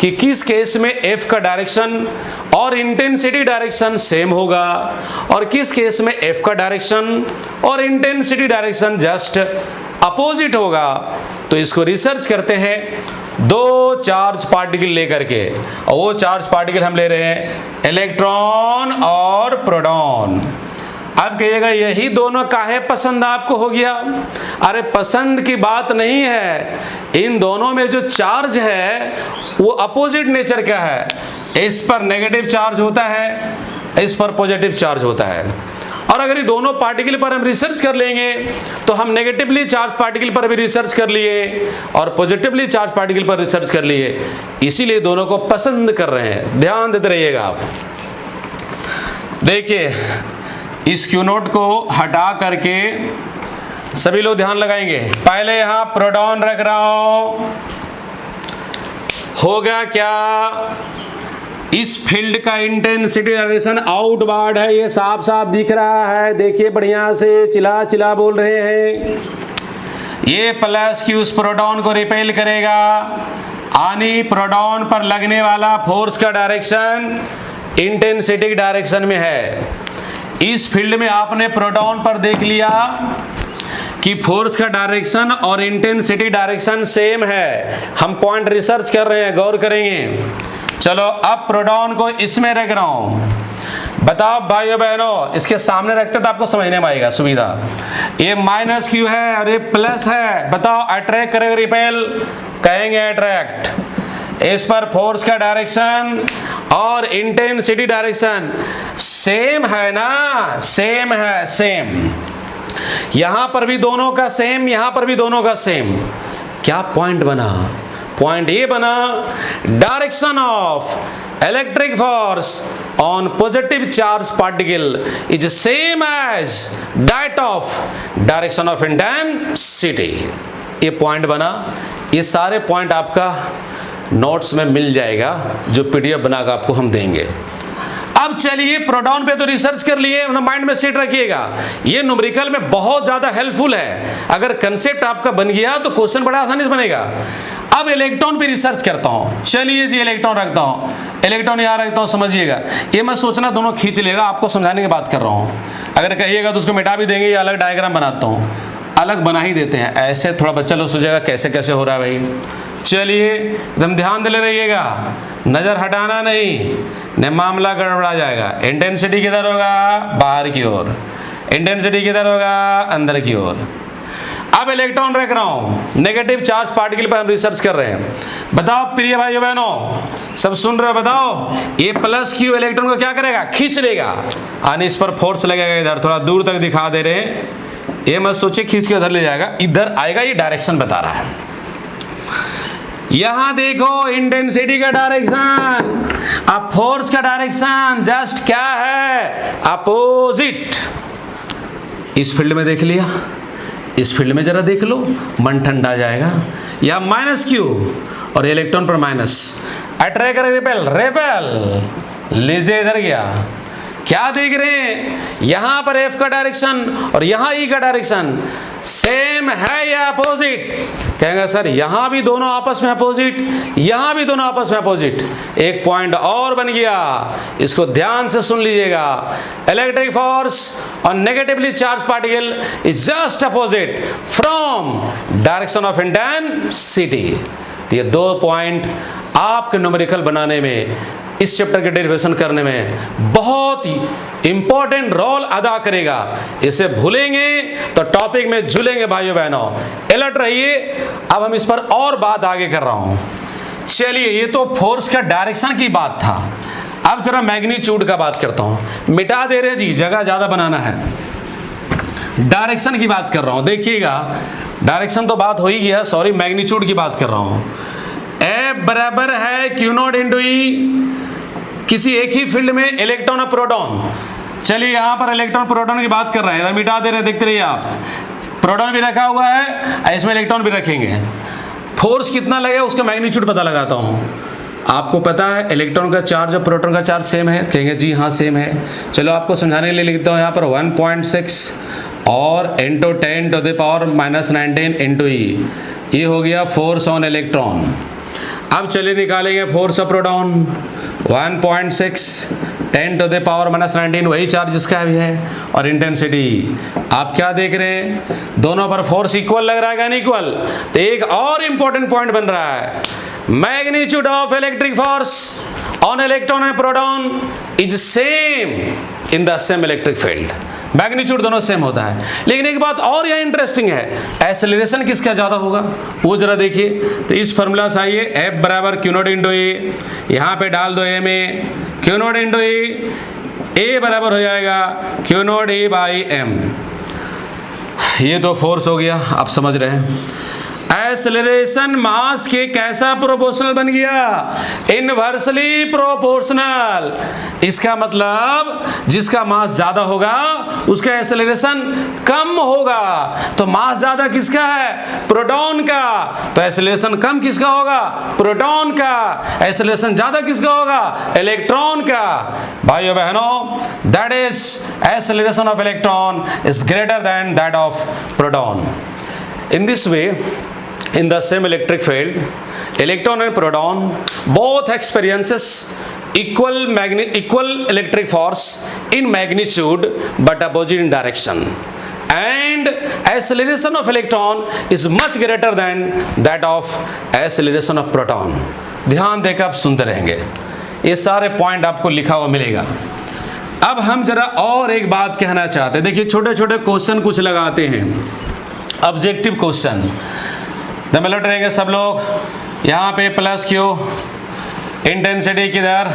कि किस केस में F का डायरेक्शन और इंटेंसिटी डायरेक्शन सेम होगा और किस केस में F का डायरेक्शन और इंटेंसिटी डायरेक्शन जस्ट अपोजिट होगा। तो इसको रिसर्च करते हैं दो चार्ज पार्टिकल लेकर के, और वो चार्ज पार्टिकल हम ले रहे हैं इलेक्ट्रॉन और प्रोटॉन। अब कहिएगा यही दोनों काहे पसंद आपको हो गया? अरे पसंद की बात नहीं है, इन दोनों में जो चार्ज है वो अपोजिट नेचर का है। इस पर नेगेटिव चार्ज होता है, इस पर पॉजिटिव चार्ज होता है। और अगर ये दोनों पार्टिकल पर हम रिसर्च कर लेंगे तो हम नेगेटिवली चार्ज पार्टिकल पर भी रिसर्च कर लिए और पॉजिटिवली चार्ज पार्टिकल पर रिसर्च कर लिए, इसीलिए दोनों को पसंद कर रहे हैं। ध्यान देते रहिएगा आप। देखिए इस क्यू नोट को हटा करके सभी लोग ध्यान लगाएंगे। पहले यहां प्रोटॉन रख रहा हूं, होगा क्या, इस फील्ड का इंटेंसिटी डायरेक्शन आउटवर्ड है, ये साफ साफ दिख रहा है, देखिए बढ़िया से, चिल्ला चिल्ला बोल रहे हैं। ये प्लस क्यू उस प्रोटॉन को रिपेल करेगा, यानी प्रोटॉन पर लगने वाला फोर्स का डायरेक्शन इंटेंसिटी डायरेक्शन में है। इस फील्ड में आपने प्रोटॉन पर देख लिया कि फोर्स का डायरेक्शन और इंटेंसिटी डायरेक्शन सेम है। हम पॉइंट रिसर्च कर रहे हैं, गौर करेंगे। चलो अब प्रोटॉन को इसमें रख रहा हूं। बताओ भाइयों बहनों, इसके सामने रखते तो आपको समझने में आएगा सुविधा। ये माइनस क्यू है और ये प्लस है, बताओ अट्रैक्ट करेगा रिपेल, कहेंगे अट्रैक्ट। इस पर फोर्स का डायरेक्शन और इंटेंसिटी डायरेक्शन सेम है ना, सेम है, सेम। यहां पर भी दोनों का सेम, यहां पर भी दोनों का सेम। क्या पॉइंट बना, पॉइंट ये बना, direction of electric force on positive charge particle is same as that of direction of intensity. ये पॉइंट बना। ये सारे पॉइंट आपका नोट्स में मिल जाएगा, जो पीडीएफ बनाकर आपको हम देंगे। अब चलिए प्रोटॉन पे तो रिसर्च कर लिए, माइंड में सेट रखिएगा, ये न्यूमेरिकल में बहुत ज्यादा हेल्पफुल है। अगर कंसेप्ट आपका बन गया तो क्वेश्चन बड़ा आसानी से बनेगा। अब इलेक्ट्रॉन पे रिसर्च करता हूं। चलिए जी इलेक्ट्रॉन रखता हूं, इलेक्ट्रॉन यहां रखता हूं, समझिएगा। ये मत सोचना दोनों खींच लेगा, आपको समझाने की बात कर रहा हूं। अगर कहिएगा तो उसको मिटा भी देंगे, ये अलग डायग्राम बनाता हूं, अलग बना ही देते हैं। ऐसे थोड़ा बच्चा लोग सोचेगा कैसे कैसे हो रहा है भाई। चलिए एकदम ध्यान दे रहिएगा, नजर हटाना नहीं मामला गड़बड़ा जाएगा। इंटेंसिटी किधर होगा, बाहर की ओर, इंटेंसिटी किधर होगा, अंदर की ओर। अब इलेक्ट्रॉन रख रहा हूं, नेगेटिव चार्ज पार्टिकल पर हम रिसर्च कर रहे हैं। बताओ प्रिय भाइयों बहनों, सब सुन रहे हो, बताओ ये प्लस क्यू इलेक्ट्रॉन को क्या करेगा, खींच लेगा, यानी इस पर फोर्स लगेगा। इधर थोड़ा दूर तक दिखा दे रहे हैं, ये मत सोचिए खींच के उधर ले जाएगा, इधर आएगा, ये डायरेक्शन बता रहा है। यहां देखो इंटेंसिटी का डायरेक्शन, अब फोर्स का डायरेक्शन जस्ट क्या है, अपोजिट। इस फील्ड में देख लिया, इस फील्ड में जरा देख लो, मन ठंडा जाएगा। या माइनस क्यू और इलेक्ट्रॉन पर माइनस, अट्रैक्ट करे रिपेल, रिपेल लीजिए, इधर गया। क्या देख रहे हैं, यहां पर एफ का डायरेक्शन और यहां ई का डायरेक्शन सेम है या अपोजिट। कहेंगे सर यहां भी दोनों आपस में अपोजिट, यहां भी दोनों आपस में अपोजिट। एक पॉइंट और बन गया, इसको ध्यान से सुन लीजिएगा। इलेक्ट्रिक फोर्स और negatively charge particle is just opposite from direction of intensity. ये दो पॉइंट आपके न्यूमेरिकल बनाने में, इस चैप्टर के डेरिवेशन करने में बहुत ही इंपॉर्टेंट रोल अदा करेगा। इसे भूलेंगे तो टॉपिक में झूलेंगे भाइयों बहनों, अलर्ट रहिए। अब हम इस पर और बात आगे कर रहा हूं। चलिए ये तो फोर्स का डायरेक्शन की बात था, अब जरा मैग्नीट्यूड का बात करता हूं। मिटा दे रहे जी, जगह ज्यादा बनाना है। डायरेक्शन की बात कर रहा हूं, देखिएगा डायरेक्शन तो बात हो ही गया, सॉरी मैग्नीट्यूड की बात कर रहा हूं। F बराबर है क्यू नॉट इंटू ई, किसी एक ही फील्ड में इलेक्ट्रॉन और प्रोटॉन। चलिए यहां पर इलेक्ट्रॉन प्रोटॉन की बात कर रहे हैं, इधर मिटा दे रहे, देखते रहिए आप। प्रोटॉन भी रखा हुआ है, इसमें इलेक्ट्रॉन भी रखेंगे। फोर्स कितना लगेगा उसका मैग्नीट्यूड पता लगाता हूं। आपको पता है इलेक्ट्रॉन का चार्ज और प्रोटॉन का चार्ज सेम है, कहेंगे जी हाँ सेम है। चलो आपको समझाने के लिए लिखता हूँ यहाँ पर 1.6 और इंटू 10⁻⁻19 इंटू ई, ये हो गया फोर्स ऑन इलेक्ट्रॉन। अब चलिए निकालेंगे फोर्स ऑफ प्रोटॉन, 1.6 10⁻⁻19 वही चार्ज इसका भी है, और इंटेंसिटी आप क्या देख रहे हैं, दोनों पर फोर्स इक्वल लग रहा है, अनइक्वल। तो एक और इंपॉर्टेंट पॉइंट बन रहा है, magnitude of electric force on electron and proton is same in the same electric field. Magnitude दोनों सेम होता है, लेकिन एक बात और यहाँ इंटरेस्टिंग है, एक्सेलरेशन किसका ज्यादा होगा वो जरा देखिए। तो इस फॉर्मूला से आइए, एफ बराबर क्यू नॉट इंटू ए, यहाँ पे डाल दो ए में क्यू नॉट इंटू ए बराबर हो जाएगा Q naught A by M. ये तो फोर्स हो गया, आप समझ रहे हैं। एक्सेलरेशन मास के कैसा प्रोपोर्शनल बन गया, इनवर्सली प्रोपोर्शनल। इसका मतलब जिसका मास ज्यादा होगा उसका एक्सेलरेशन कम होगा। तो मास ज्यादा किसका है, प्रोटॉन का, तो एक्सेलरेशन कम किसका होगा, प्रोटॉन का। एक्सेलरेशन ज्यादा किसका होगा, इलेक्ट्रॉन का। भाइयों बहनों, that is acceleration of electron is greater than that of proton. In this way, in the same electric field, electron and proton both experiences equal electric force in magnitude but opposite in direction, and acceleration of electron is much greater than that of acceleration of proton. ध्यान देकर आप सुनते रहेंगे, ये सारे point आपको लिखा हुआ मिलेगा। अब हम जरा और एक बात कहना चाहते हैं। देखिए छोटे छोटे क्वेश्चन कुछ लगाते हैं, ऑब्जेक्टिव क्वेश्चन। मिलट रहेंगे सब लोग। यहाँ पे प्लस क्यू, इंटेंसिटी किधर,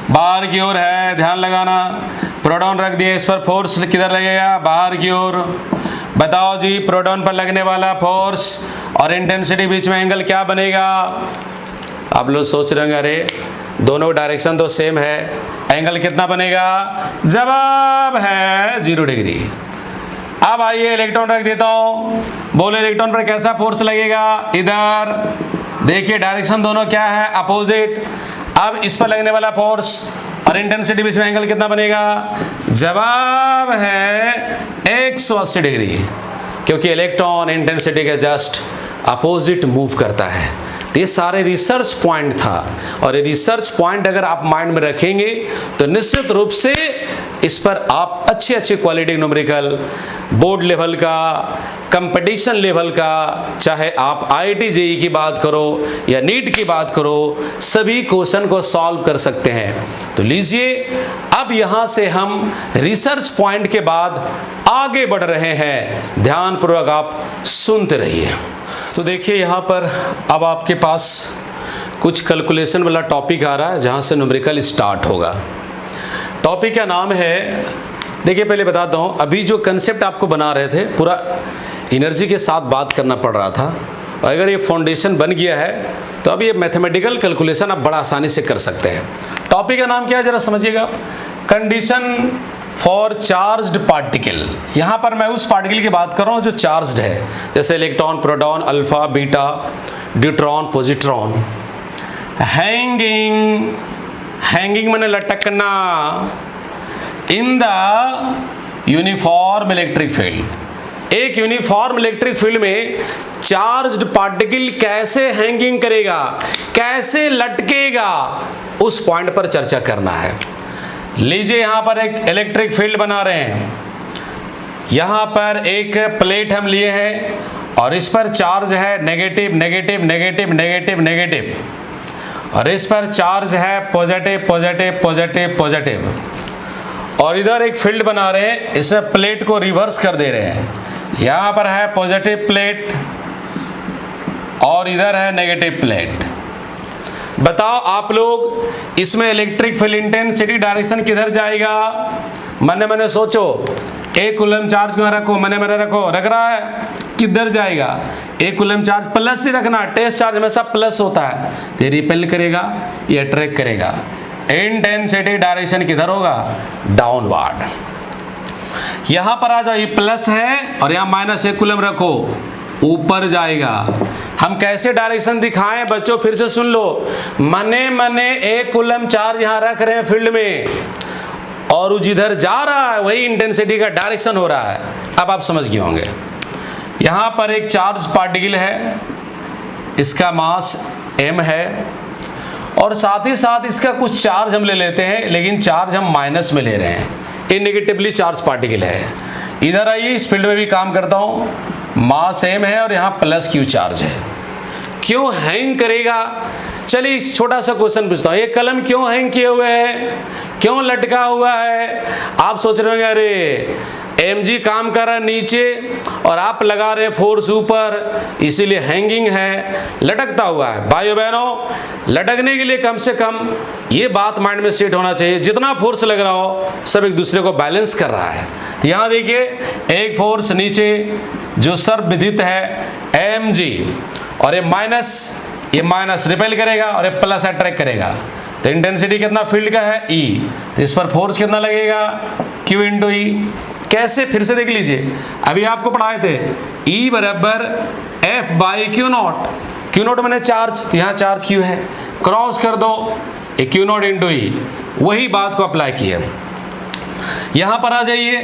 बाहर की ओर है, ध्यान लगाना। प्रोटॉन रख दिए, इस पर फोर्स किधर लगेगा, बाहर की ओर। बताओ जी, प्रोटॉन पर लगने वाला फोर्स और इंटेंसिटी बीच में एंगल क्या बनेगा। आप लोग सोच रहे होंगे अरे दोनों डायरेक्शन तो सेम है, एंगल कितना बनेगा। जवाब है 0 डिग्री। अब आइए इलेक्ट्रॉन रख देता हूं, बोले इलेक्ट्रॉन पर कैसा फोर्स लगेगा, इधर। देखिए डायरेक्शन दोनों क्या है, अपोजिट। अब इस पर लगने वाला फोर्स और इंटेंसिटी बीच में एंगल कितना बनेगा। जवाब है 180 डिग्री, क्योंकि इलेक्ट्रॉन इंटेंसिटी के जस्ट अपोजिट मूव करता है। तो ये सारे रिसर्च पॉइंट था, और ये रिसर्च पॉइंट अगर आप माइंड में रखेंगे तो निश्चित रूप से इस पर आप अच्छे क्वालिटी न्यूमेरिकल, बोर्ड लेवल का, कंपटीशन लेवल का, चाहे आप IIT JEE की बात करो या नीट की बात करो, सभी क्वेश्चन को सॉल्व कर सकते हैं। तो लीजिए, अब यहाँ से हम रिसर्च पॉइंट के बाद आगे बढ़ रहे हैं। ध्यानपूर्वक आप सुनते रहिए। तो देखिए यहाँ पर अब आपके पास कुछ कैलकुलेशन वाला टॉपिक आ रहा है, जहाँ से न्यूमेरिकल स्टार्ट होगा। टॉपिक का नाम है, देखिए पहले बताता हूँ, अभी जो कंसेप्ट आपको बना रहे थे पूरा एनर्जी के साथ बात करना पड़ रहा था, और अगर ये फाउंडेशन बन गया है तो अब ये मैथमेटिकल कैलकुलेशन आप बड़ा आसानी से कर सकते हैं। टॉपिक का नाम क्या है जरा समझिएगा, कंडीशन फॉर चार्ज्ड पार्टिकल। यहाँ पर मैं उस पार्टिकल की बात कर रहा हूँ जो चार्ज्ड है, जैसे electron, proton, alpha, beta, deuteron, positron. Hanging माने लटकना in the uniform electric field. एक यूनिफॉर्म इलेक्ट्रिक फील्ड में चार्ज्ड पार्टिकल कैसे हैंगिंग करेगा, कैसे लटकेगा, उस पॉइंट पर चर्चा करना है। लीजिए यहां पर एक इलेक्ट्रिक फील्ड बना रहे हैं, यहां पर एक प्लेट हम लिए हैं और इस पर चार्ज है negative negative negative negative negative, और इस पर चार्ज है पॉजिटिव पॉजिटिव पॉजिटिव पॉजिटिव। और इधर एक फील्ड बना रहे हैं, इसमें प्लेट को रिवर्स कर दे रहे हैं। यहां पर है पॉजिटिव प्लेट और इधर है नेगेटिव प्लेट। बताओ आप लोग, इसमें इलेक्ट्रिक फील्ड इंटेंसिटी डायरेक्शन किधर जाएगा। मने सोचो, एक कूलम चार्ज को रखो, मने रखो, रख रहा है, किधर जाएगा। एक कूलम चार्ज प्लस ही रखना, टेस्ट चार्ज हमेशा प्लस होता है, तो रिपेल करेगा या अट्रैक्ट करेगा। इंटेंसिटी डायरेक्शन किधर होगा, डाउनवर्ड। यहां पर आ जाओ, ये प्लस है और यहां माइनस, एक कूलम रखो, ऊपर जाएगा। हम कैसे डायरेक्शन दिखाएं बच्चों, फिर से सुन लो। मने एक कूलम चार्ज यहां रख रहे हैं फील्ड में, और जिधर जा रहा है वही इंटेंसिटी का डायरेक्शन हो रहा है। अब आप समझ गए होंगे। यहां पर एक चार्ज पार्टिकल है, इसका मास m है, और साथ ही साथ इसका कुछ चार्ज हम ले लेते हैं, लेकिन चार्ज हम माइनस में ले रहे हैं, ये नेगेटिवली चार्ज पार्टिकल है। इधर आइए, इस फील्ड में भी काम करता हूं, मास m है और यहाँ प्लस q चार्ज है। क्यों हैंग करेगा, चलिए छोटा सा क्वेश्चन पूछता हूँ, ये कलम क्यों हैंग किए हुए है, क्यों लटका हुआ है। आप सोच रहे होंगे अरे mg काम कर रहा है नीचे और आप लगा रहे फोर्स ऊपर, इसीलिए हैंगिंग है, लटकता हुआ है। भाइयों बहनों, लटकने के लिए कम से कम ये बात माइंड में सेट होना चाहिए, जितना फोर्स लग रहा हो सब एक दूसरे को बैलेंस कर रहा है। तो यहाँ देखिए एक फोर्स नीचे जो सर्वविदित है mg, और ये माइनस रिपेल करेगा और ये प्लस अट्रैक्ट करेगा। तो इंटेंसिटी कितना फील्ड का है E, तो इस पर फोर्स कितना लगेगा Q इंटू E। कैसे, फिर से देख लीजिए, अभी आपको पढ़ाए थे E बराबर F by Q not, Q not मैंने चार्ज, तो यहाँ चार्ज Q है, क्रॉस कर दो Q नॉट इंटू E, वही बात को अप्लाई किया। यहाँ पर आ जाइए,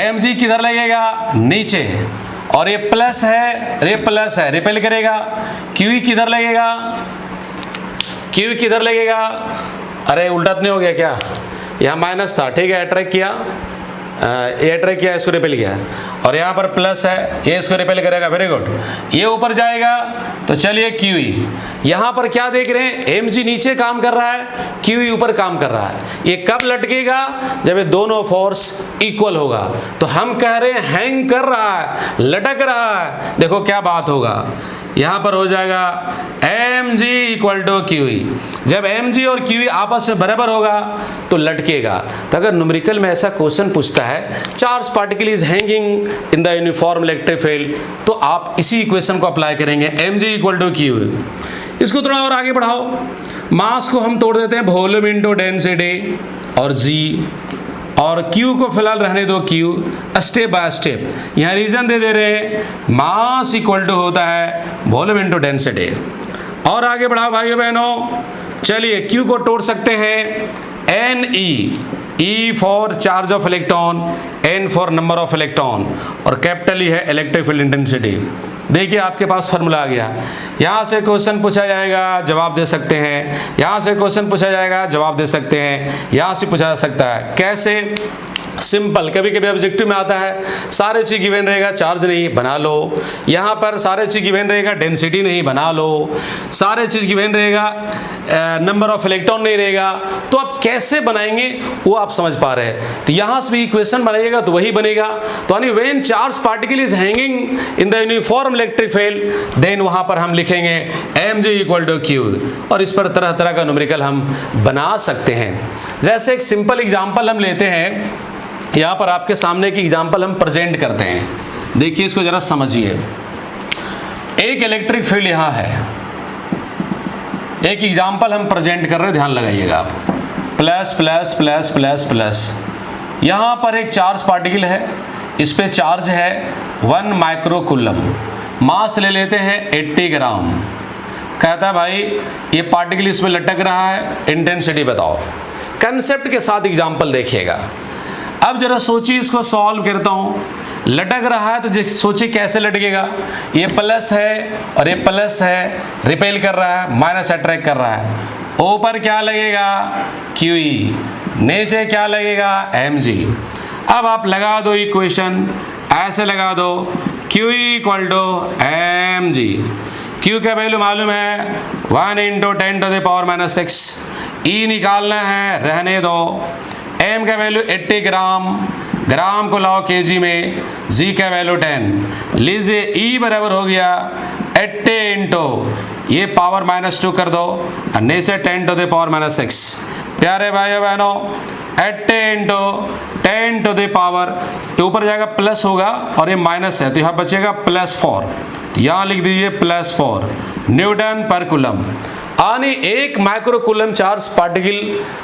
mg किधर लगेगा नीचे, और ये प्लस है, रिपेल करेगा। Q किधर लगेगा, Q किधर लगेगा, अरे उल्टा नहीं हो गया क्या, यहाँ माइनस था, ठीक है, अट्रैक्ट किया, ये अट्रैक्ट किया, इसको रिपेल किया, और यहाँ पर प्लस है, ये इसको रिपेल करेगा, वेरी गुड, ये ऊपर जाएगा। तो चलिए QE, यहाँ पर क्या देख रहे हैं, mg नीचे काम कर रहा है, QE ऊपर काम कर रहा है। ये कब लटकेगा, जब ये दोनों फोर्स इक्वल होगा। तो हम कह रहे हैं हैंग कर रहा है, लटक रहा है। देखो क्या बात होगा, यहाँ पर हो जाएगा mg इक्वल टू QE। जब mg और QE आपस में बराबर होगा तो लटकेगा। तो अगर न्यूमेरिकल में ऐसा क्वेश्चन पूछता है, charge particle is hanging in the uniform electric field, तो आप इसी इक्वेशन को अप्लाई करेंगे, mg इक्वल टू QE। इसको थोड़ा और आगे बढ़ाओ, मास को हम तोड़ देते हैं वॉल्यूम इंटू डेंसिटी और g, और Q को फिलहाल रहने दो Q, स्टेप बाय स्टेप। यहाँ रीजन दे रहे हैं, मास इक्वल टू होता है वॉल्यूम इंटू डेंसिटी। और आगे बढ़ाओ भाइयों बहनों, चलिए Q को तोड़ सकते हैं Ne, E for charge of electron, N for number of electron, और कैपिटल E है इलेक्ट्रिक फील्ड इंटेंसिटी। देखिए आपके पास फार्मूला आ गया, यहाँ से क्वेश्चन पूछा जाएगा, जवाब दे सकते हैं, यहाँ से क्वेश्चन पूछा जाएगा, जवाब दे सकते हैं, यहाँ से पूछा जा सकता है। कैसे, सिंपल, कभी कभी ऑब्जेक्टिव में आता है सारे चीज गिवन रहेगा, चार्ज नहीं, बना लो। यहाँ पर सारे चीज गिवन रहेगा, डेंसिटी नहीं, बना लो। सारे चीज गिवन रहेगा, नंबर ऑफ इलेक्ट्रॉन नहीं रहेगा, तो आप कैसे बनाएंगे वो आप समझ पा रहे हैं। तो यहाँ से भी इक्वेशन बनाइएगा तो वही बनेगा। तो यानी when charge particle is hanging in the uniform electric field, then वहाँ पर हम लिखेंगे mg इक्वल टू Q, और इस पर तरह तरह का न्यूमेरिकल हम बना सकते हैं। जैसे एक सिंपल एग्जाम्पल हम लेते हैं, यहाँ पर आपके सामने की एग्जाम्पल हम प्रेजेंट करते हैं। देखिए इसको जरा समझिए, एक इलेक्ट्रिक फील्ड यहाँ है, एक एग्जाम्पल हम प्रेजेंट कर रहे हैं, ध्यान लगाइएगा आप, plus plus plus plus plus. यहाँ पर एक चार्ज पार्टिकल है, इस पे चार्ज है 1 माइक्रोकूलम, मास ले लेते हैं 80 ग्राम। कहता है भाई ये पार्टिकल इसमें लटक रहा है, इंटेंसिटी बताओ। कंसेप्ट के साथ एग्जाम्पल देखिएगा। अब जरा सोचिए, इसको सॉल्व करता हूँ। लटक रहा है तो सोचिए कैसे लटकेगा, ये प्लस है और ये प्लस है, रिपेल कर रहा है, माइनस अट्रैक्ट कर रहा है। ऊपर क्या लगेगा QE, नीचे क्या लगेगा mg। अब आप लगा दो इक्वेशन, ऐसे लगा दो, QE equal to mg। Q का वैल्यू मालूम है 1 into 10 to the power minus 6, E निकालना है, रहने दो। m का वैल्यू 80 ग्राम, ग्राम को लाओ kg में, g का वैल्यू 10 लीजिए। E बराबर हो गया 80 इंटू ये पावर -2 कर दो, नीचे 10 टू द पावर -6। प्यारे भाइयों बहनों, 80 इंटू 10 टू द पावर, ऊपर जाएगा प्लस होगा और ये माइनस है तो यहाँ बचेगा +4, यहाँ लिख दीजिए +4 न्यूटन पर कूलम। यानी 1 माइक्रोकूलम चार्ज पार्टिकल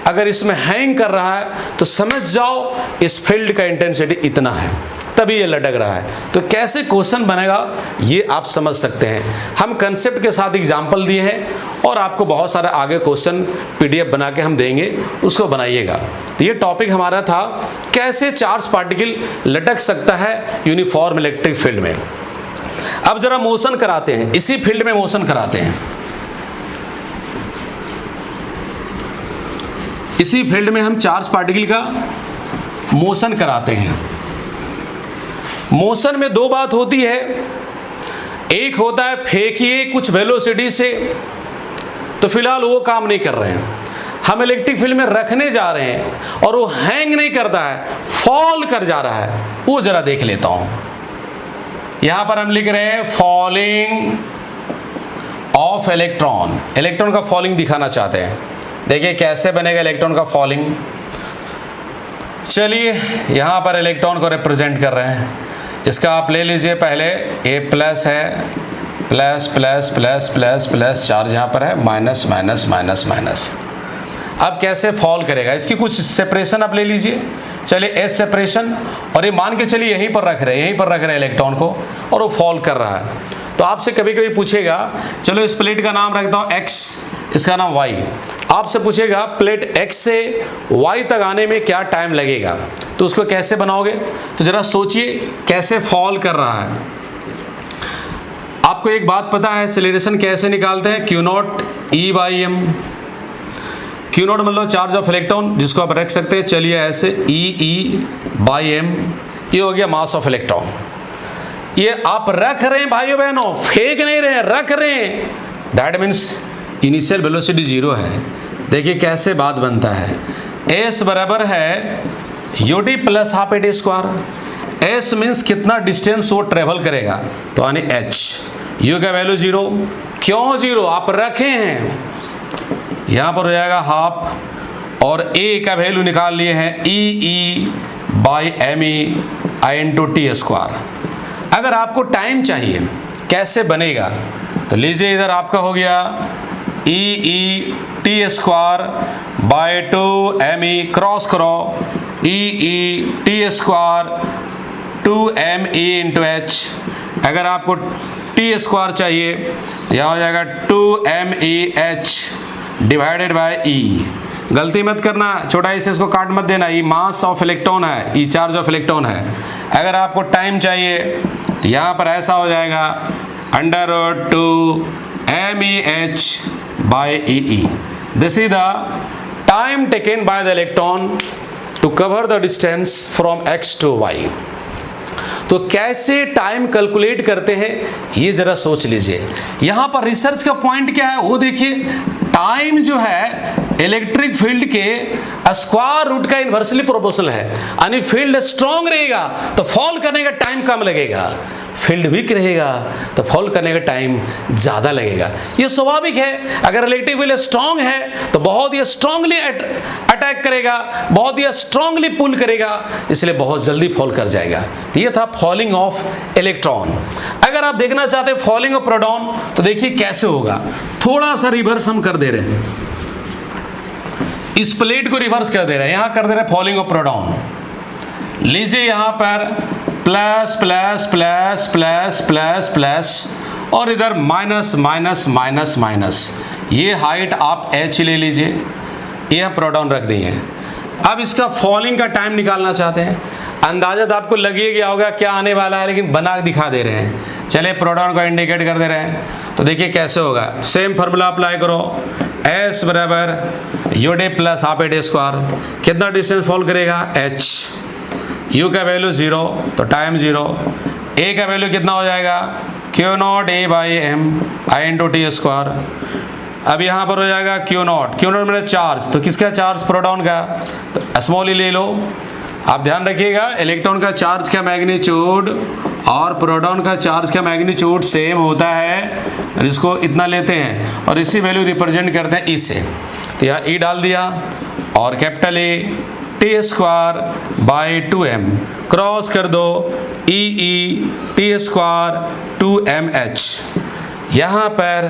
अगर इसमें हैंग कर रहा है तो समझ जाओ इस फील्ड का इंटेंसिटी इतना है, तभी ये लटक रहा है। तो कैसे क्वेश्चन बनेगा ये आप समझ सकते हैं। हम कंसेप्ट के साथ एग्जाम्पल दिए हैं और आपको बहुत सारे आगे क्वेश्चन PDF बना के हम देंगे, उसको बनाइएगा। तो ये टॉपिक हमारा था कैसे चार्ज पार्टिकल लटक सकता है यूनिफॉर्म इलेक्ट्रिक फील्ड में। अब जरा मोशन कराते हैं, इसी फील्ड में मोशन कराते हैं, इसी फील्ड में हम चार्ज पार्टिकल का मोशन कराते हैं। मोशन में 2 बात होती है, एक होता है फेंकिए कुछ वेलोसिटी से, तो फिलहाल वो काम नहीं कर रहे हैं। हम इलेक्ट्रिक फील्ड में रखने जा रहे हैं और वो हैंग नहीं करता है, फॉल कर जा रहा है, वो जरा देख लेता हूं। यहां पर हम लिख रहे हैं फॉलिंग ऑफ इलेक्ट्रॉन, इलेक्ट्रॉन का फॉलिंग दिखाना चाहते हैं। देखिए कैसे बनेगा इलेक्ट्रॉन का फॉलिंग। चलिए यहां पर इलेक्ट्रॉन को रिप्रेजेंट कर रहे हैं। इसका आप ले लीजिए, पहले ए प्लस है, plus plus plus plus plus charge यहाँ पर है, माइनस माइनस माइनस माइनस। अब कैसे फॉल करेगा, इसकी कुछ सेपरेशन आप ले लीजिए। चलिए एस सेपरेशन, और ये मान के चलिए यहीं पर रख रहे हैं, यहीं पर रख रहे हैं इलेक्ट्रॉन को, और वो फॉल कर रहा है। तो आपसे कभी कभी पूछेगा, चलो इस प्लेट का नाम रखता हूँ एक्स, इसका नाम वाई। आपसे पूछेगा प्लेट एक्स से वाई तक आने में क्या टाइम लगेगा, तो उसको कैसे बनाओगे। तो जरा सोचिए कैसे फॉल कर रहा है। आपको एक बात पता है एक्सेलरेशन कैसे निकालते हैं, q naught e by m. Q naught मतलब चार्ज ऑफ इलेक्ट्रॉन, जिसको आप रख सकते हैं चलिए ऐसे ई बाई एम, ये हो गया मास ऑफ इलेक्ट्रॉन। ये आप रख रहे हैं भाइयों बहनों, फेंक नहीं रहे हैं, रख रहे हैं, that means initial velocity zero है। देखिए कैसे बात बनता है, एस बराबर है you d plus half A T square. S means कितना डिस्टेंस वो ट्रेवल करेगा, तो यानी एच। यू का वैल्यू जीरो, क्यों जीरो, आप रखे हैं, यहां पर हो जाएगा हाफ, और ए का वैल्यू निकाल लिए हैं E by M E I into T square. अगर आपको टाइम चाहिए कैसे बनेगा, तो लीजिए इधर आपका हो गया E T square by two M E, cross करो, E T square two M E into H. अगर आपको टी स्क्वायर चाहिए तो यह हो जाएगा two M E H divided by E. गलती मत करना, छोटा से इसको काट मत देना, ई मास ऑफ इलेक्ट्रॉन है, ई चार्ज ऑफ इलेक्ट्रॉन है। अगर आपको टाइम चाहिए तो यहाँ पर ऐसा हो जाएगा under root two M E h by e. This is the time taken by the electron to cover the distance from x to y. तो कैसे टाइम कैलकुलेट करते हैं ये जरा सोच लीजिए। यहां पर रिसर्च का पॉइंट क्या है वो देखिए, टाइम जो है इलेक्ट्रिक फील्ड के स्क्वायर रूट का इन्वर्सली प्रोपोर्शनल है, यानी फील्ड स्ट्रांग रहेगा तो फॉल करने का टाइम कम लगेगा, फील्ड वीक रहेगा तो फॉल करने का टाइम ज़्यादा लगेगा। ये स्वाभाविक है, अगर इलेक्ट्रिक फील्ड स्ट्रांग है तो बहुत ही स्ट्रांगली अटैक करेगा, बहुत ही स्ट्रांगली पुल करेगा, इसलिए बहुत जल्दी फॉल कर जाएगा। तो ये था फॉलिंग ऑफ इलेक्ट्रॉन। अगर आप देखना चाहते हैं फॉलिंग ऑफ प्रोटॉन तो देखिए कैसे होगा। थोड़ा सा रिवर्स हम कर दे रहे हैं, इस प्लेट को रिवर्स कर दे रहे हैं, यहां कर दे रहे हैं फॉलिंग ऑफ प्रोटॉन। लीजिए यहां पर plus plus plus plus plus plus और इधर माइनस माइनस माइनस माइनस। ये हाइट आप h ले लीजिए, ये प्रोटॉन रख दिए। अब इसका फॉलिंग का टाइम निकालना चाहते हैं, अंदाजा तो आपको लग ही गया होगा क्या आने वाला है, लेकिन बना दिखा दे रहे हैं। चलिए प्रोटॉन को इंडिकेट कर दे रहे हैं, तो देखिए कैसे होगा। सेम फार्मूला अप्लाई करो, s बराबर u d plus half a d square. कितना डिस्टेंस फॉल करेगा h, u का वैल्यू जीरो तो टाइम जीरो, a का वैल्यू कितना हो जाएगा Q naught A by m i into T square. अब यहाँ पर हो जाएगा क्यू नॉट मैंने चार्ज, तो किसका चार्ज, प्रोटॉन का, तो स्मॉल ही ले लो। आप ध्यान रखिएगा इलेक्ट्रॉन का चार्ज का मैग्नीट्यूड और प्रोटॉन का चार्ज का मैग्नीट्यूड सेम होता है, इसको इतना लेते हैं और इसी वैल्यू रिप्रेजेंट करते हैं इससे। तो यहाँ ई डाल दिया और capital A T square by two M, cross कर दो E T square two M H. यहाँ पर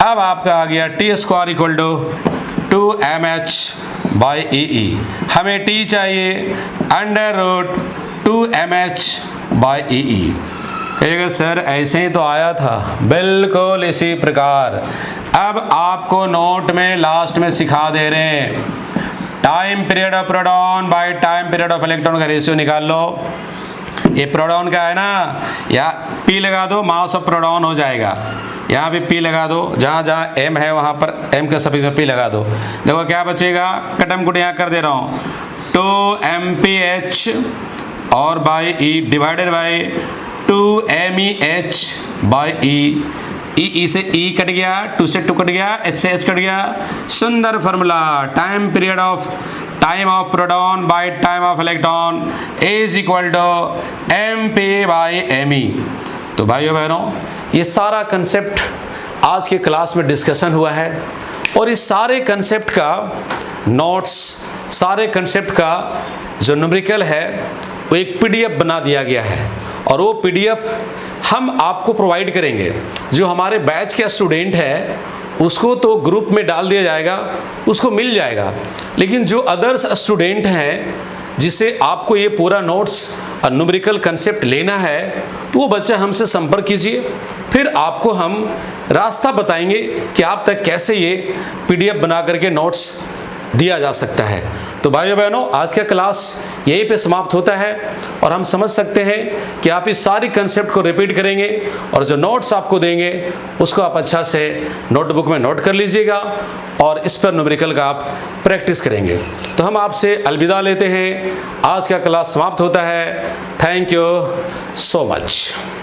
अब आपका आ गया T square equal to M H by E. हमें टी चाहिए under root two M H by E. कहिएगा सर ऐसे ही तो आया था, बिल्कुल इसी प्रकार। अब आपको नोट में लास्ट में सिखा दे रहे हैं, time period of proton by time period of electron का रेशियो निकाल लो। ये प्रोटॉन का है ना, या पी लगा दो, मास ऑफ प्रोटॉन हो जाएगा। यहाँ भी पी लगा दो, जहाँ जहाँ एम है वहाँ पर एम का सफिक्स में पी लगा दो। देखो क्या बचेगा, कटम कुट यहाँ कर दे रहा हूँ, 2 MPH और by E divided by 2 MEH by E. E से ई कट गया, 2 से 2 कट गया, H से H कट गया। सुंदर formula, time period of time of proton by time of electron is equal to MP by ME। तो भाइयों बहनों, ये सारा कंसेप्ट आज के क्लास में डिस्कशन हुआ है और इस सारे कंसेप्ट का नोट्स, सारे कंसेप्ट का जो न्यूमेरिकल है वो एक PDF बना दिया गया है और वो PDF हम आपको प्रोवाइड करेंगे। जो हमारे बैच के स्टूडेंट है उसको तो ग्रुप में डाल दिया जाएगा, उसको मिल जाएगा, लेकिन जो अदर्स स्टूडेंट हैं जिसे आपको ये पूरा नोट्स और न्यूमेरिकल कंसेप्ट लेना है तो वो बच्चा हमसे संपर्क कीजिए, फिर आपको हम रास्ता बताएंगे कि आप तक कैसे ये PDF बना करके नोट्स दिया जा सकता है। तो भाइयों बहनों, आज का क्लास यहीं पे समाप्त होता है और हम समझ सकते हैं कि आप इस सारी कंसेप्ट को रिपीट करेंगे और जो नोट्स आपको देंगे उसको आप अच्छा से नोटबुक में नोट कर लीजिएगा और इस पर न्यूमेरिकल का आप प्रैक्टिस करेंगे। तो हम आपसे अलविदा लेते हैं, आज का क्लास समाप्त होता है। Thank you so much.